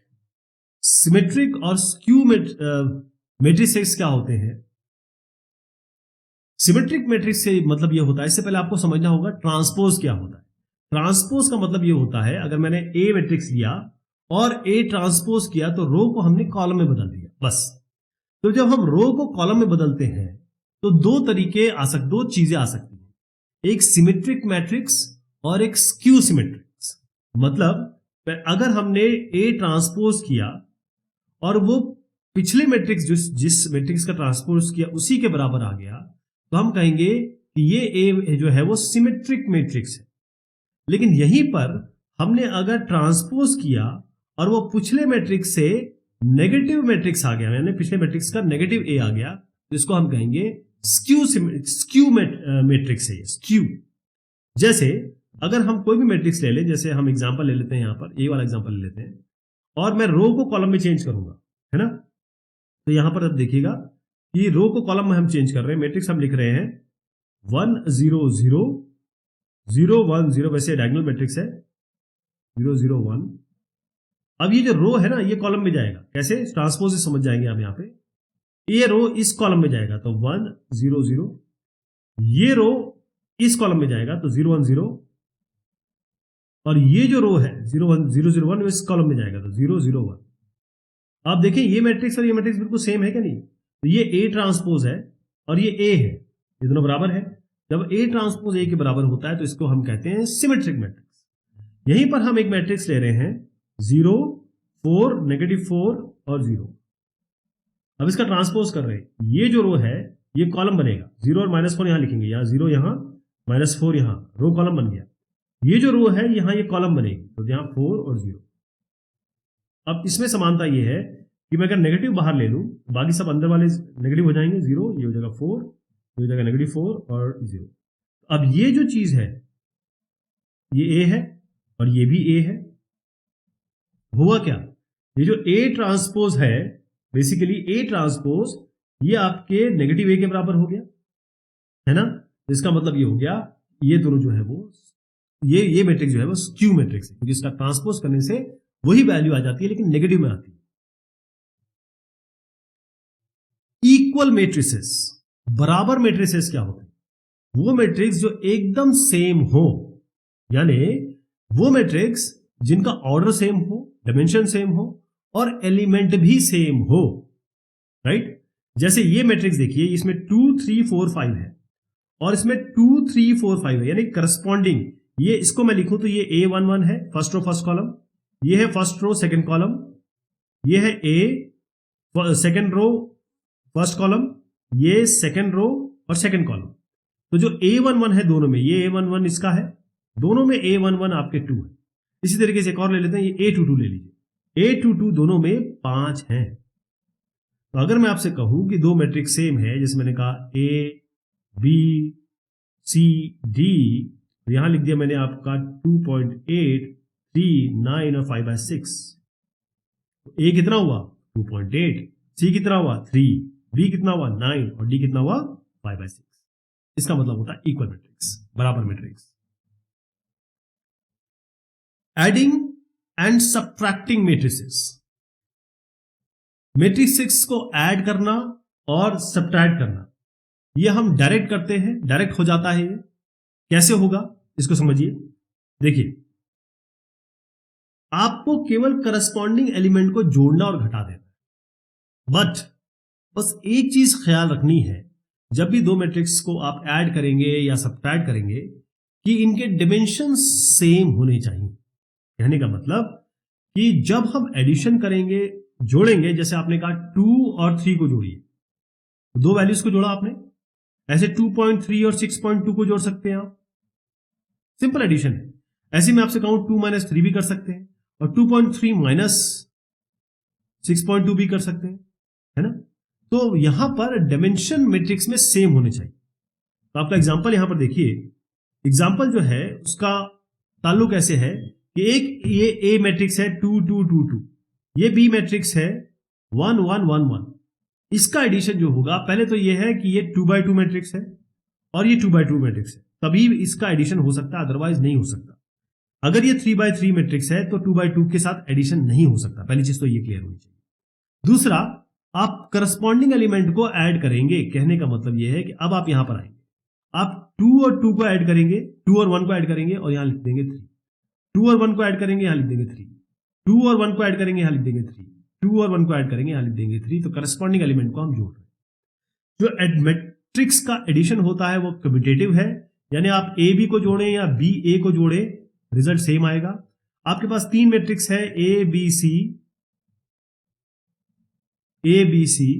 सिमेट्रिक और स्क्यू मैट्रिसेस क्या होते हैं? सिमेट्रिक मैट्रिक्स से मतलब ये होता है, इससे पहले आपको समझना होगा ट्रांसपोज क्या होता है। ट्रांसपोज का मतलब ये होता है, अगर मैंने ए मैट्रिक्स लिया और ए ट्रांसपोज किया तो रो को हमने कॉलम में बदल दिया, बस। तो जब हम रो को कॉलम में बदलते हैं तो दो चीजें आ सकती हैं, एक सिमेट्रिक मैट्रिक्स और एक स्क्यू सिमेट्रिक्स। मतलब अगर हमने ए ट्रांसपोज किया और वो पिछले मैट्रिक्स जिस मैट्रिक्स का ट्रांसपोज किया उसी के बराबर आ गया, तो हम कहेंगे कि ये ए जो है वो सिमेट्रिक मैट्रिक्स है। लेकिन यहीं पर हमने अगर ट्रांसपोज किया और वो पिछले मैट्रिक्स से नेगेटिव मैट्रिक्स आ गया, यानी पिछले मैट्रिक्स का नेगेटिव ए आ गया, तो इसको हम कहेंगे स्क्यू मैट्रिक्स है, स्क्यू। जैसे अगर हम कोई भी मैट्रिक्स ले लें, जैसे हम एग्जांपल ले लेते हैं, यहां पर ए वाला एग्जांपल ले लेते हैं, और मैं रो को कॉलम में चेंज करूंगा, है ना। तो यहां पर अब देखिएगा कि रो को कॉलम में हम चेंज कर रहे हैं, मैट्रिक्स हम लिख रहे हैं 1 0 0 0 1 0, वैसे डायगोनल मैट्रिक्स है 0 0 1। अब ये जो रो है ना, ये कॉलम में जाएगा, कैसे ट्रांसपोज से समझ जाएंगे आप। यहां पे ये रो इस कॉलम में जाएगा तो 1 0 0, ये रो इस कॉलम में जाएगा तो 0 1 0, और ये जो रो है 0 1 0 0 1 इस कॉलम में जाएगा तो 0 0 1। आप देखें ये मैट्रिक्स और ये मैट्रिक्स बिल्कुल सेम है क्या? नहीं। तो ये ए ट्रांसपोज है और ये ए है, ये दोनों बराबर है। जब ए ट्रांसपोज ए के बराबर होता है तो इसको हम कहते हैं सिमेट्रिक मैट्रिक्स। यहीं पर हम एक मैट्रिक्स ले रहे हैं 0, 4, -4 और 0। अब इसका ट्रांसपोज कर रहे हैं, ये जो रो है ये कॉलम बनेगा, 0 और -4 यहां लिखेंगे, यहां 0 यहां -4 यहां, रो कॉलम बन गया। ये जो रो है यहां ये कॉलम बनेगी, तो यहां 4 और 0। अब इसमें समानता ये है कि मैं अगर नेगेटिव बाहर ले लूं, बाकी सब अंदर वाले नेगेटिव हो जाएंगे, 0 ये हो जाएगा 4, ये हो जाएगा -4 और 0। अब ये जो चीज है ये ए है और ये भी ए है। हुआ क्या, ये जो ए ट्रांसपोज है, बेसिकली ए ट्रांसपोज ये आपके नेगेटिव ए के बराबर हो गया, है ना। इसका मतलब ये हो गया ये दोनों जो है वो ये मैट्रिक्स जो है वो स्क्यू मैट्रिक्स है, क्योंकि इसका ट्रांसपोज करने से वही वैल्यू आ जाती है लेकिन नेगेटिव में आती है। इक्वल मैट्रिसेस, बराबर मैट्रिसेस क्या होते हैं, वो मैट्रिक्स जो एकदम सेम हो, यानी वो मैट्रिक्स जिनका ऑर्डर सेम हो, डायमेंशन सेम हो और एलिमेंट भी सेम हो, राइट। जैसे ये मैट्रिक्स देखिए, इसमें 2 3 4 5 है और इसमें 2 3 4 5 है, यानी करस्पॉन्डिंग, ये इसको मैं लिखूं तो ये A11 है, फर्स्ट रो फर्स्ट कॉलम, ये है फर्स्ट रो सेकंड कॉलम, ये है A second row first column, ये सेकंड रो और सेकंड कॉलम। तो जो A11 है दोनों में, ये A11 इसका है, दोनों में A11 आपके 2 है। इसी तरीके से एक और ले लेते हैं, ये A22 ले लीजिए, A22 दोनों में 5 है। तो अगर मैं आपसे कहूं कि दो मैट्रिक्स सेम है, जैसे मैंने कहा A B C D, तो यहां लिख दिया मैंने आपका 2.8 3 9 और 5/6। A कितना हुआ 2.8, C कितना हुआ 3, B कितना हुआ 9 और D कितना हुआ 5/6। इसका मतलब होता है इक्वल मैट्रिक्स, बराबर matrix. Adding and subtracting matrices, matrix को ऐड करना और सबट्रैक्ट करना, ये हम डायरेक्ट करते हैं, डायरेक्ट हो जाता है। ये कैसे होगा इसको समझिए। देखिए, आपको केवल करस्पॉन्डिंग एलिमेंट को जोड़ना और घटा देना, बट बस एक चीज ख्याल रखनी है, जब भी दो मैट्रिक्स को आप ऐड करेंगे या सबट्रैक्ट करेंगे कि इनके डिमेंशन सेम होने चाहिए। कहने का मतलब कि जब हम एडिशन करेंगे, जोड़ेंगे, जैसे आपने कहा 2 और 3 को जोड़िए, दो वैल्यूज को जोड़ा आपने, ऐसे 2.3 और 6.2 को जोड़ सकते हैं आप, सिंपल एडिशन है। ऐसे मैं आपसे कहूं 2 - 3 भी कर सकते हैं और 2.3 - 6.2 भी कर सकते हैं, है ना। तो यहां पर डायमेंशन मैट्रिक्स में सेम होने चाहिए। तो आपका एग्जांपल यहां पर देखिए, एग्जांपल जो है उसका ताल्लुक ऐसे है कि एक ये ए मैट्रिक्स है 2 2 2 2, ये बी मैट्रिक्स है 1 1 1 1। इसका एडिशन जो होगा, पहले तो ये है कि ये 2x2 मैट्रिक्स है और ये 2x2 मैट्रिक्स है, तभी इसका एडिशन हो सकता है, अदरवाइज नहीं हो सकता। अगर ये 3x3 मैट्रिक्स है तो 2x2 के साथ एडिशन नहीं हो सकता, पहली चीज तो ये क्लियर होनी चाहिए। दूसरा, आप करस्पॉन्डिंग एलिमेंट को ऐड करेंगे, कहने का मतलब ये है कि अब आप यहां पर आएंगे, आप 2 और 2 को ऐड करेंगे, 2 और 1 को ऐड करेंगे और यहां लिख देंगे 3, 2 और 1 को ऐड करेंगे, यहां लिख देंगे 3, 2 और 1 को ऐड करेंगे, यहां लिख देंगे 3, 2 और 1 को ऐड करेंगे, यहां लिख देंगे 3। तो करस्पॉन्डिंग एलिमेंट को हम जोड़ रहे हैं। जो मैट्रिक्स का एडिशन होता है वो कम्यूटेटिव है, यानी आप ए बी को जोड़ें या बी ए को जोड़े, रिजल्ट सेम आएगा। आपके पास 3 मैट्रिक्स है ए बी सी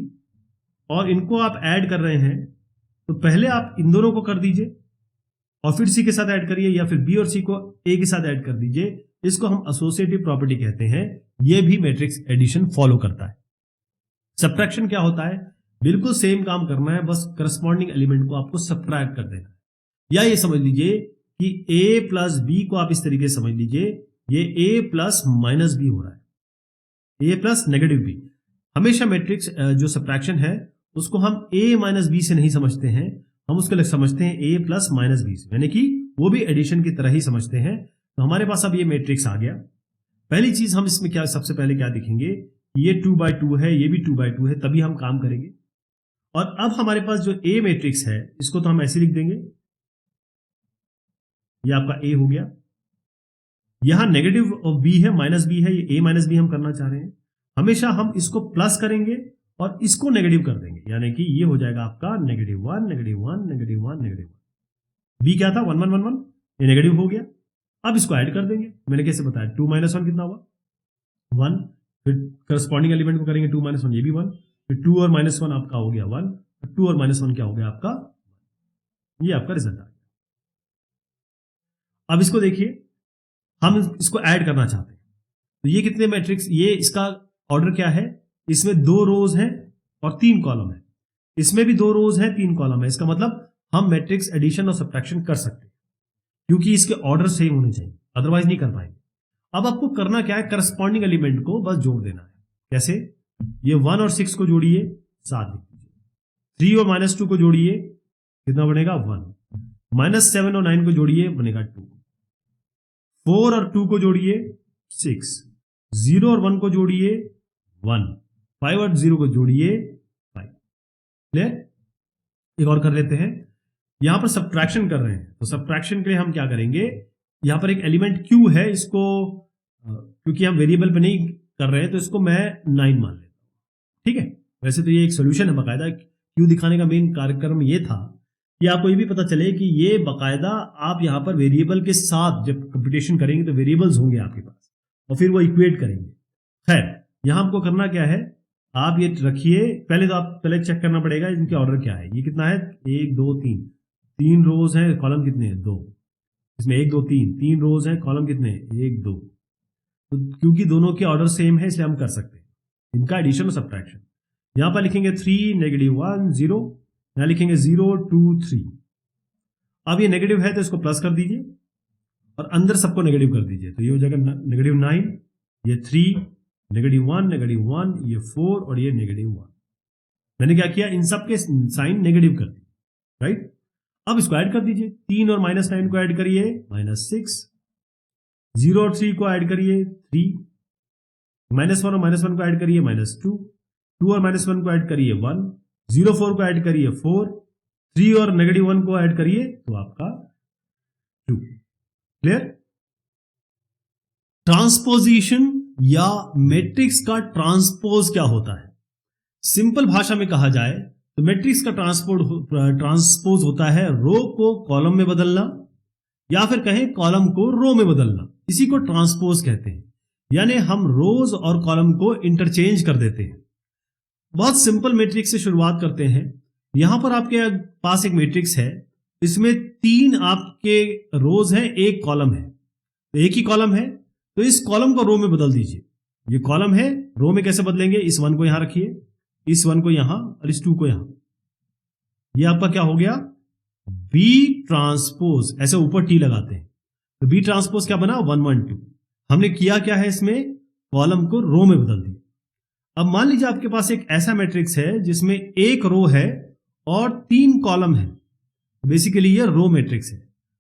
और इनको आप ऐड कर रहे हैं, तो पहले आप इन दोनों को कर दीजिए और फिर सी के साथ ऐड करिए, या फिर बी और सी को ए के साथ ऐड कर दीजिए। इसको हम एसोसिएटिव प्रॉपर्टी कहते हैं। यह भी मैट्रिक्स एडिशन फॉलो करता है। सबट्रैक्शन क्या होता है, बिल्कुल सेम काम करना है, बस करस्पॉन्डिंग एलिमेंट को आपको सबट्रैक्ट कर देना है। या ये समझ लीजिए कि a प्लस बी को आप इस तरीके से समझ लीजिए, ये a प्लस माइनस बी हो रहा है, a प्लस नेगेटिव बी। हमेशा मैट्रिक्स जो सबट्रैक्शन है उसको हम a माइनस बी से नहीं समझते हैं, हम उसको समझते हैं a प्लस माइनस बी से, यानी कि वो भी एडिशन की तरह ही समझते हैं। तो हमारे पास अब ये मैट्रिक्स आ गया। पहली चीज हम इसमें क्या, सबसे पहले क्या देखेंगे, ये 2x2 है, ये भी 2x2 है, तभी हम काम करेंगे। और अब हमारे पास जो a मैट्रिक्स है इसको तो हम ऐसे लिख देंगे, ये आपका a हो गया। यहां नेगेटिव ऑफ b है, माइनस b है, ये a माइनस बी हम करना चाह रहे हैं। हमेशा हम इसको प्लस करेंगे और इसको नेगेटिव कर देंगे, यानी कि ये हो जाएगा आपका -1 -1 -1 -1 -1। b क्या था 1 1 1 1, ये नेगेटिव हो गया। अब इसको ऐड कर देंगे, मैंने कैसे बताया, 2 - 1 कितना हुआ 1, फिर करस्पॉन्डिंग एलिमेंट को करेंगे 2 - 1, ये भी 1, फिर 2 और -1 आपका हो गया 1, 2 और -1 क्या हो गया आपका, ये आपका रिजल्ट आ गया। अब इसको देखिए, हम इसको ऐड करना चाहते हैं, तो ये कितने मैट्रिक्स, ये इसका ऑर्डर क्या है, इसमें 2 रोज हैं और 3 कॉलम है, इसमें भी 2 रोज हैं 3 कॉलम है, इसका मतलब हम मैट्रिक्स एडिशन और सब्ट्रैक्शन कर सकते हैं क्योंकि इसके ऑर्डर सेम होने चाहिए, अदरवाइज नहीं कर पाएंगे। अब आपको करना क्या है, करस्पॉन्डिंग एलिमेंट को बस जोड़ देना है। कैसे, ये 1 और 6 को जोड़िए 7 लिख दीजिए, 3 और -2 को जोड़िए कितना बनेगा 1, -7 और 9 को जोड़िए बनेगा 2, 4 और 2 को जोड़िए 6, 0 और 1 को जोड़िए 1, 5 और 0 को जोड़िए 5। क्लियर, एक और कर लेते हैं, यहां पर सब्ट्रैक्शन कर रहे हैं, तो सब्ट्रैक्शन के लिए हम क्या करेंगे, यहां पर एक एलिमेंट q है, इसको क्योंकि हम वेरिएबल पे नहीं कर रहे हैं तो इसको मैं 9 मान लेता हूं। ठीक है, वैसे तो ये एक सोल्यूशन है बाकायदा, q दिखाने का मेन कार्यक्रम ये था कि आपको ये भी पता चले कि ये बाकायदा आप यहां पर वेरिएबल के साथ जब कंप्यूटेशन करेंगे तो वेरिएबल्स होंगे आपके पास और फिर वो इक्वेट करेंगे। खैर, यहां हमको करना क्या है, आप ये रखिए, पहले तो आप पहले चेक करना पड़ेगा इनके ऑर्डर क्या है, ये कितना है 1 2 3 रोज हैं, कॉलम कितने हैं 2, इसमें 1 2 3 रोज हैं, कॉलम कितने 1 2, तो क्योंकि दोनों के ऑर्डर सेम है इसलिए हम कर सकते हैं इनका एडिशन और सब्ट्रैक्शन। यहां पर लिखेंगे 3 -1 0, यहां लिखेंगे 0 2 3। अब ये नेगेटिव है तो इसको प्लस कर दीजिए और अंदर सबको नेगेटिव कर दीजिए, तो ये हो जाएगा -9, ये 3 -1 ये 4 और ये -1। मैंने क्या किया, इन सब के साइन नेगेटिव कर दिए, राइट। अब इसको ऐड कर दीजिए, 3 और -9 को ऐड करिए -6, 0 और 3 को ऐड करिए 3, -1 और -1 को ऐड करिए -2, 2 और -1 को ऐड करिए 1, 0 4 को ऐड करिए 4, 3 और -1 को ऐड करिए तो आपका 2। क्लियर। ट्रांसपोजिशन या मैट्रिक्स का ट्रांसपोज क्या होता है, सिंपल भाषा में कहा जाए तो मैट्रिक्स का ट्रांसपोज होता है रो को कॉलम में बदलना या फिर कहें कॉलम को रो में बदलना, इसी को ट्रांसपोज कहते हैं। यानी हम रोज और कॉलम को इंटरचेंज कर देते हैं। बहुत सिंपल मैट्रिक्स से शुरुआत करते हैं। यहां पर आपके पास एक मैट्रिक्स है, इसमें 3 आपके रोज हैं, 1 कॉलम है, तो एक ही कॉलम है तो इस कॉलम को रो में बदल दीजिए। ये कॉलम है, रो में कैसे बदलेंगे, इस 1 को यहां रखिए, इस 1 को यहां और इस 2 को यहां, ये आपका क्या हो गया बी ट्रांसपोज, ऐसे ऊपर टी लगाते हैं तो बी ट्रांसपोज क्या बना 1 1 2। हमने किया क्या है, इसमें कॉलम को रो में बदल दिया। अब मान लीजिए आपके पास एक ऐसा मैट्रिक्स है जिसमें 1 रो है और 3 कॉलम है, बेसिकली ये रो मैट्रिक्स है।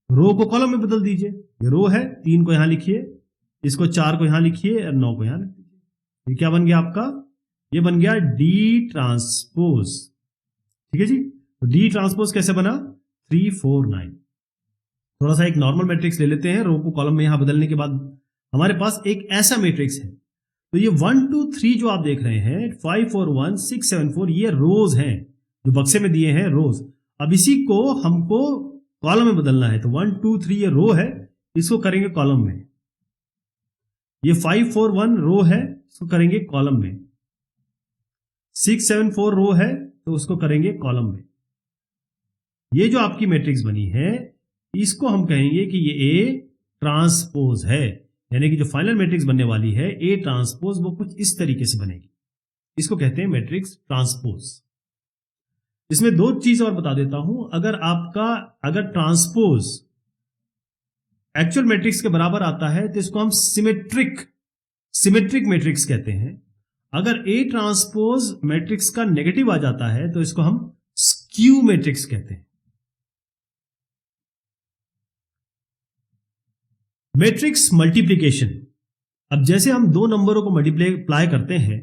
रो को कॉलम में बदल दीजिए, ये रो है, 3 को यहां लिखिए, इसको 4 को यहां लिखिए और 9 को यहां लिख दीजिए। ये क्या बन गया आपका, ये बन गया डी ट्रांसपोज। ठीक है जी, तो डी ट्रांसपोज कैसे बना 3 4 9। थोड़ा सा एक नॉर्मल मैट्रिक्स ले लेते हैं, रो को कॉलम में यहां बदलने के बाद हमारे पास एक ऐसा मैट्रिक्स है। तो ये 1 2 3 जो आप देख रहे हैं 5 4 1 6 7 4 ये रोज हैं जो बक्से में दिए हैं रोज। अब इसी को हमको कॉलम में बदलना है, तो 1 2 3 ये रो है, इसको करेंगे कॉलम में। ये 5 4 1 रो है, इसको करेंगे कॉलम में। 6 7 4 रो है तो उसको करेंगे कॉलम में। ये जो आपकी मैट्रिक्स बनी है इसको हम कहेंगे कि ये ए ट्रांसपोज है, यानी कि जो फाइनल मैट्रिक्स बनने वाली है ए ट्रांसपोज वो कुछ इस तरीके से बनेगी। इसको कहते हैं मैट्रिक्स ट्रांसपोज। इसमें 2 चीज और बता देता हूं, अगर ट्रांसपोज एक्चुअल मैट्रिक्स के बराबर आता है तो इसको हम सिमेट्रिक मैट्रिक्स कहते हैं। अगर ए ट्रांसपोज मैट्रिक्स का नेगेटिव आ जाता है तो इसको हम स्क्यू मैट्रिक्स कहते हैं। मैट्रिक्स मल्टीप्लिकेशन, अब जैसे हम 2 नंबरों को मल्टीप्लाई करते हैं,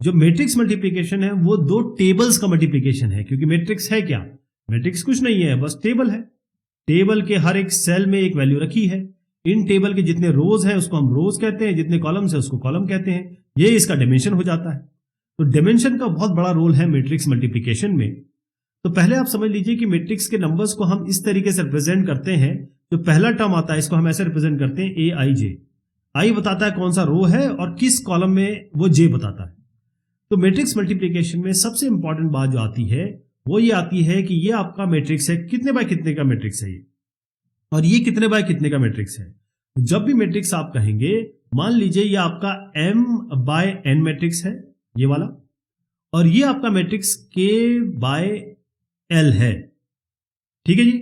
जो मैट्रिक्स मल्टीप्लिकेशन है वो 2 टेबल्स का मल्टीप्लिकेशन है। क्योंकि मैट्रिक्स है क्या, मैट्रिक्स कुछ नहीं है, बस टेबल है। टेबल के हर एक सेल में एक वैल्यू रखी है। इन टेबल के जितने रोज हैं उसको हम रोज कहते हैं, जितने कॉलम्स है उसको कॉलम कहते हैं। ये इसका डायमेंशन हो जाता है। तो डायमेंशन का बहुत बड़ा रोल है मैट्रिक्स मल्टीप्लिकेशन में। तो पहले आप समझ लीजिए कि मैट्रिक्स के नंबर्स को हम इस तरीके से रिप्रेजेंट करते हैं, जो पहला टर्म आता है इसको हम ऐसे रिप्रेजेंट करते हैं ए आई जे। आई बताता है कौन सा रो है और किस कॉलम में वो जे बताता है। तो मैट्रिक्स मल्टीप्लिकेशन में सबसे इंपॉर्टेंट बात जो आती है वो ये आती है कि ये आपका मैट्रिक्स है, कितने बाय कितने का मैट्रिक्स है ये, और ये कितने बाय कितने का मैट्रिक्स है। जब भी मैट्रिक्स आप कहेंगे, मान लीजिए ये आपका m बाय n मैट्रिक्स है ये वाला, और ये आपका मैट्रिक्स k बाय l है, ठीक है जी।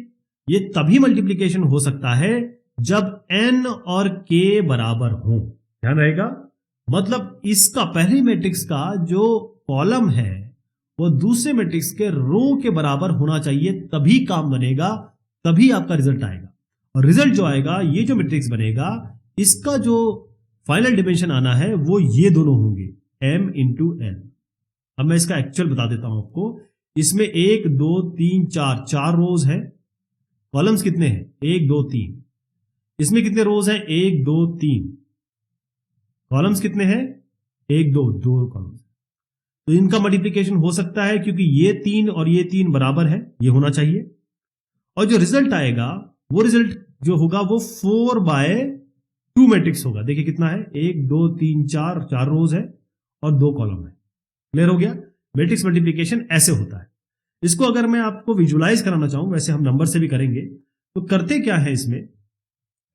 ये तभी मल्टीप्लिकेशन हो सकता है जब n और k बराबर हो, ध्यान रहेगा। मतलब इसका पहले मैट्रिक्स का जो कॉलम है वो दूसरे मैट्रिक्स के रो के बराबर होना चाहिए, तभी काम बनेगा, तभी आपका रिजल्ट आएगा। और रिजल्ट जो आएगा, ये जो मैट्रिक्स बनेगा, इसका जो फाइनल डिमेंशन आना है वो ये दोनों होंगे m इंटू n। अब मैं इसका एक्चुअल बता देता हूं आपको। इसमें 1 2 3 4 4 रोज है। कॉलम्स कितने हैं? 1 2 3। इसमें कितने रोज हैं? 1 2 3। कॉलम्स कितने हैं? 1 2 2 कॉलम्स। तो इनका मल्टीप्लिकेशन हो सकता है क्योंकि ये 3 और ये 3 बराबर है, ये होना चाहिए। और जो रिजल्ट आएगा वो रिजल्ट जो होगा वो 4 बाय 2 मैट्रिक्स होगा। देखिए कितना है, 1 2 3 4 4 रोज है और 2 कॉलम है। क्लियर हो गया? मैट्रिक्स मल्टीप्लिकेशन ऐसे होता है। इसको अगर मैं आपको विजुलाइज कराना चाहूं, वैसे हम नंबर से भी करेंगे, तो करते क्या है इसमें,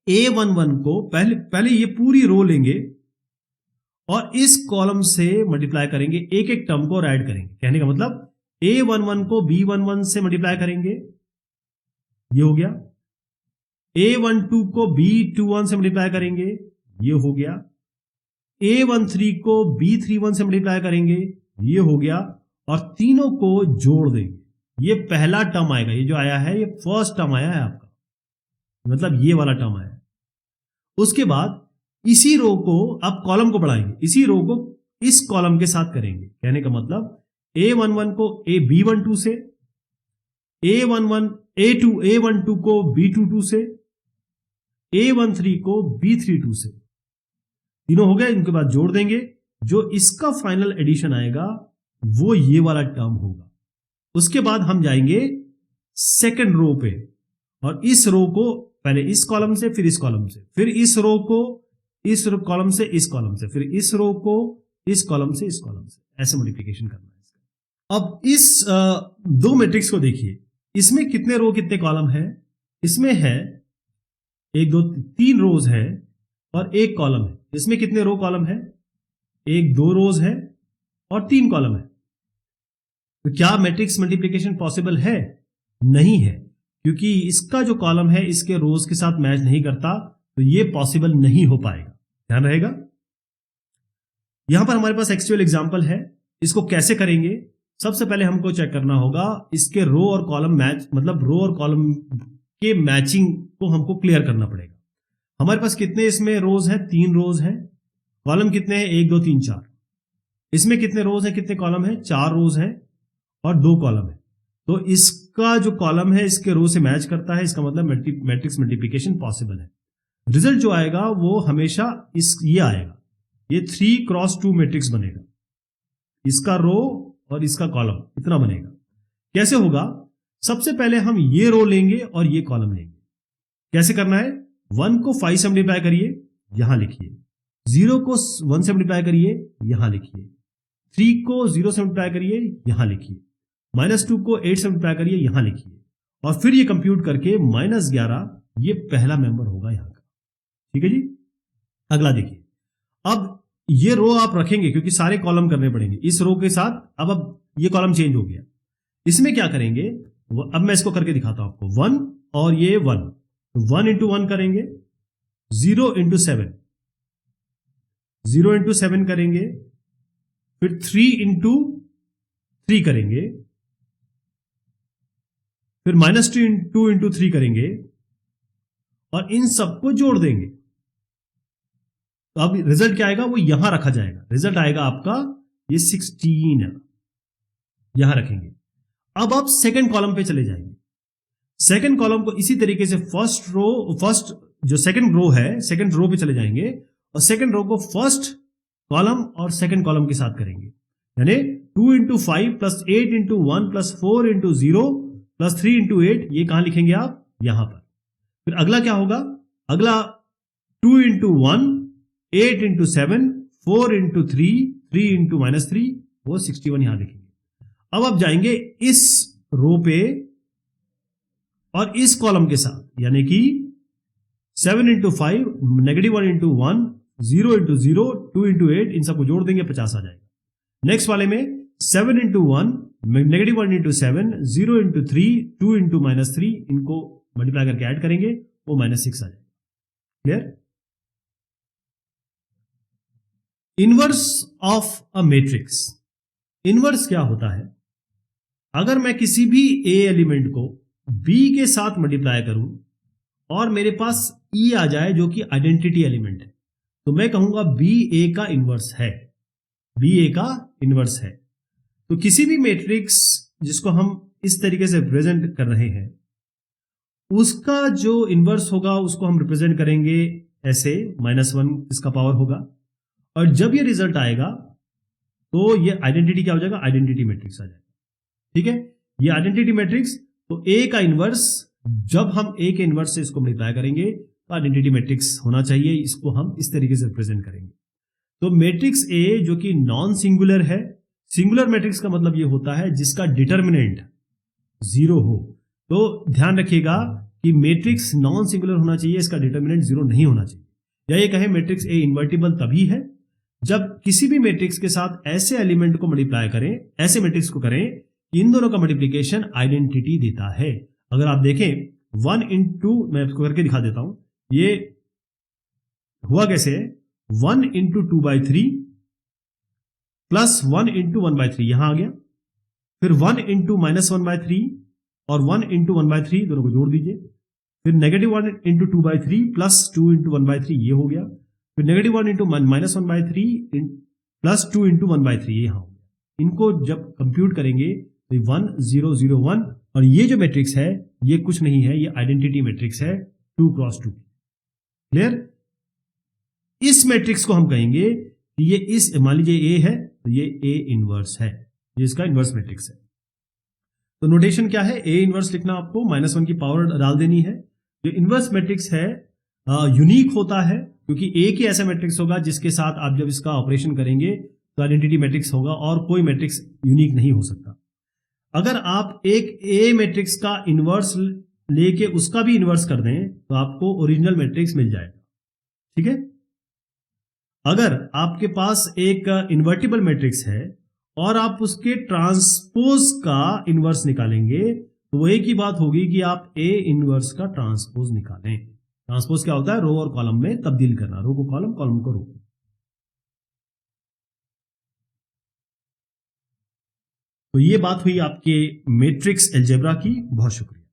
A11 को पहले ये पूरी रो लेंगे और इस कॉलम से मल्टीप्लाई करेंगे, एक एक टर्म को और ऐड करेंगे। कहने का मतलब A11 को B11 से मल्टीप्लाई करेंगे, ये हो गया। A12 को B21 से मल्टीप्लाई करेंगे, ये हो गया। A13 को B31 से मल्टीप्लाई करेंगे, ये हो गया। और तीनों को जोड़ देंगे, ये पहला टर्म आएगा। ये जो आया है ये फर्स्ट टर्म आया है आपका, मतलब ये वाला टर्म आया है। उसके बाद इसी रो को, अब कॉलम को बढ़ाएंगे, इसी रो को इस कॉलम के साथ करेंगे। कहने का मतलब A11 को B12 से, A12 को B22 से, A13 को B32 से, तीनों हो गया। इनके बाद जोड़ देंगे, जो इसका फाइनल एडिशन आएगा वो ये वाला टर्म होगा। उसके बाद हम जाएंगे सेकंड रो पे, और इस रो को पहले इस कॉलम से, फिर इस कॉलम से, फिर इस रो को इस कॉलम से, इस कॉलम से, फिर इस रो को इस कॉलम से, इस कॉलम से, ऐसे मल्टीप्लिकेशन करना है इसका। अब इस दो मैट्रिक्स को देखिए, इसमें कितने रो कितने कॉलम है? इसमें है 1 2 3 रोज है और 1 कॉलम है। इसमें कितने रो कॉलम है? 1 2 रोज है और 3 कॉलम है। तो क्या मैट्रिक्स मल्टीप्लिकेशन पॉसिबल है? नहीं है, क्योंकि इसका जो कॉलम है इसके रोज के साथ मैच नहीं करता, तो ये पॉसिबल नहीं हो पाएगा। ध्यान रहेगा। यहां पर हमारे पास एक्चुअल एग्जांपल है। इसको कैसे करेंगे? सबसे पहले हमको चेक करना होगा इसके रो और कॉलम मैच, मतलब रो और कॉलम के मैचिंग को हमको क्लियर करना पड़ेगा। हमारे पास कितने इसमें रोज हैं? 3 रोज हैं। कॉलम कितने हैं? 1 2 3 4। इसमें कितने रोज हैं, कितने कॉलम हैं? 4 रोज हैं और 2 कॉलम है। तो इसका जो कॉलम है इसके रो से मैच करता है, इसका मतलब मैट्रिक्स मल्टीप्लिकेशन पॉसिबल है। रिजल्ट जो आएगा वो हमेशा ये आएगा, ये 3x2 मैट्रिक्स बनेगा। इसका रो और इसका कॉलम इतना बनेगा। कैसे होगा? सबसे पहले हम ये रो लेंगे और ये कॉलम लेंगे। कैसे करना है? 1 को 5 से मल्टीप्लाई करिए, यहां लिखिए। 0 को 1 से मल्टीप्लाई करिए, यहां लिखिए। 3 को 0 से मल्टीप्लाई करिए, यहां लिखिए। -2 को 8 से मल्टीप्लाई करिए, यहां लिखिए। और फिर ये कंप्यूट करके -11, ये पहला मेंबर होगा यहां का। ठीक है जी। अगला देखिए, अब ये रो आप रखेंगे क्योंकि सारे कॉलम करने पड़ेंगे इस रो के साथ। अब ये कॉलम चेंज हो गया। इसमें क्या करेंगे? अब मैं इसको करके दिखाता हूं आपको। 1 और ये 1, 1 इंटू 1 करेंगे, 0 इंटू 7, 0 इंटू 7 करेंगे, फिर 3 इंटू 3 करेंगे, फिर -2 इंटू 3 करेंगे और इन सबको जोड़ देंगे। तो अब रिजल्ट क्या आएगा? वो यहां रखा जाएगा। रिजल्ट आएगा आपका ये 16, यहां रखेंगे। अब आप सेकंड कॉलम पे चले जाएंगे। सेकंड कॉलम को इसी तरीके से फर्स्ट जो सेकंड रो है, सेकंड रो पे चले जाएंगे और सेकंड रो को फर्स्ट कॉलम और सेकंड कॉलम के साथ करेंगे। यानी 2 into 5 plus 8 into 1 plus 4 into 0 plus 3 into 8, ये कहां लिखेंगे आप? यहां पर। फिर अगला क्या होगा, अगला 2 into 1, 8 into 7, 4 into 3, 3 into -3, वो 61 यहां लिखेंगे। अब आप जाएंगे इस रो पे और इस कॉलम के साथ, यानी कि 7 into 5, -1 into 1, 0 into 0, 2 into 8, इन सबको जोड़ देंगे 50 आ जाएगा। नेक्स्ट वाले में 7 into 1, -1 into 7, 0 into 3, 2 into -3, इनको मल्टीप्लाई करके ऐड करेंगे, वो -6 आ जाएगा। Clear? Inverse of a matrix, inverse क्या होता है, अगर मैं किसी भी ए एलिमेंट को बी के साथ मल्टीप्लाई करूं और मेरे पास ई आ जाए जो कि आइडेंटिटी एलिमेंट है, तो मैं कहूंगा बी ए का इनवर्स है, बी ए का इनवर्स है। तो किसी भी मैट्रिक्स जिसको हम इस तरीके से रिप्रेजेंट कर रहे हैं, उसका जो इनवर्स होगा उसको हम रिप्रेजेंट करेंगे ऐसे, -1 इसका पावर होगा, और जब ये रिजल्ट आएगा तो ये आइडेंटिटी क्या हो जाएगा, आइडेंटिटी मैट्रिक्स आ जाएगा। ठीक है, ये आइडेंटिटी मैट्रिक्स, तो ए का इनवर्स, जब हम ए के इनवर्स से इसको मल्टीप्लाई करेंगे तो आइडेंटिटी मैट्रिक्स होना चाहिए, इसको हम इस तरीके से रिप्रेजेंट करेंगे। तो मैट्रिक्स ए जो कि नॉन सिंगुलर है, सिंगुलर मैट्रिक्स का मतलब ये होता है जिसका डिटर्मिनेंट 0 हो। तो ध्यान रखिएगा कि मैट्रिक्स नॉन सिंगुलर होना चाहिए, इसका डिटर्मिनेंट 0 नहीं होना चाहिए। या ये कहें मैट्रिक्स ए इन्वर्टिबल तभी है जब किसी भी मैट्रिक्स के साथ ऐसे एलिमेंट को मल्टीप्लाई करें, ऐसे मैट्रिक्स को करें कि इन दोनों का मल्टीप्लिकेशन आइडेंटिटी देता है। अगर आप देखें 1 into, मैं आपको करके दिखा देता हूं, ये हुआ कैसे, 1 into 2/3 प्लस 1 into 1/3 यहां आ गया, फिर 1 into -1/3 और 1 into 1/3 दोनों को जोड़ दीजिए, फिर -1 into 2/3 प्लस 2 into 1/3 ये हो गया, फिर -1 into -1/3 प्लस 2 into 1/3 ये यहां हो गया। इनको जब कंप्यूट करेंगे तो 1 0 0 1, और ये जो मैट्रिक्स है ये कुछ नहीं है, ये आइडेंटिटी मैट्रिक्स है 2 क्रॉस 2। क्लियर? इस मैट्रिक्स को हम कहेंगे कि ये इस, मान लीजिए ए है तो ये ए इनवर्स है, ये इसका इनवर्स मैट्रिक्स है। तो नोटेशन क्या है, ए इनवर्स लिखना, आपको -1 की पावर डाल देनी है। जो इनवर्स मैट्रिक्स है यूनिक होता है, क्योंकि एक ही ऐसा मैट्रिक्स होगा जिसके साथ आप जब इसका ऑपरेशन करेंगे तो आइडेंटिटी मैट्रिक्स होगा, और कोई मैट्रिक्स यूनिक नहीं हो सकता। अगर आप एक ए मैट्रिक्स का इनवर्स लेके उसका भी इनवर्स कर दें तो आपको ओरिजिनल मैट्रिक्स मिल जाएगा। ठीक है, अगर आपके पास एक इन्वर्टिबल मैट्रिक्स है और आप उसके ट्रांसपोज का इनवर्स निकालेंगे तो वो एक ही बात होगी कि आप ए इनवर्स का ट्रांसपोज निकालें। ट्रांसपोज क्या होता है, रो और कॉलम में तब्दील करना, रो को कॉलम, कॉलम को रो। तो ये बात हुई आपके मैट्रिक्स अलजेब्रा की। बहुत शुक्रिया।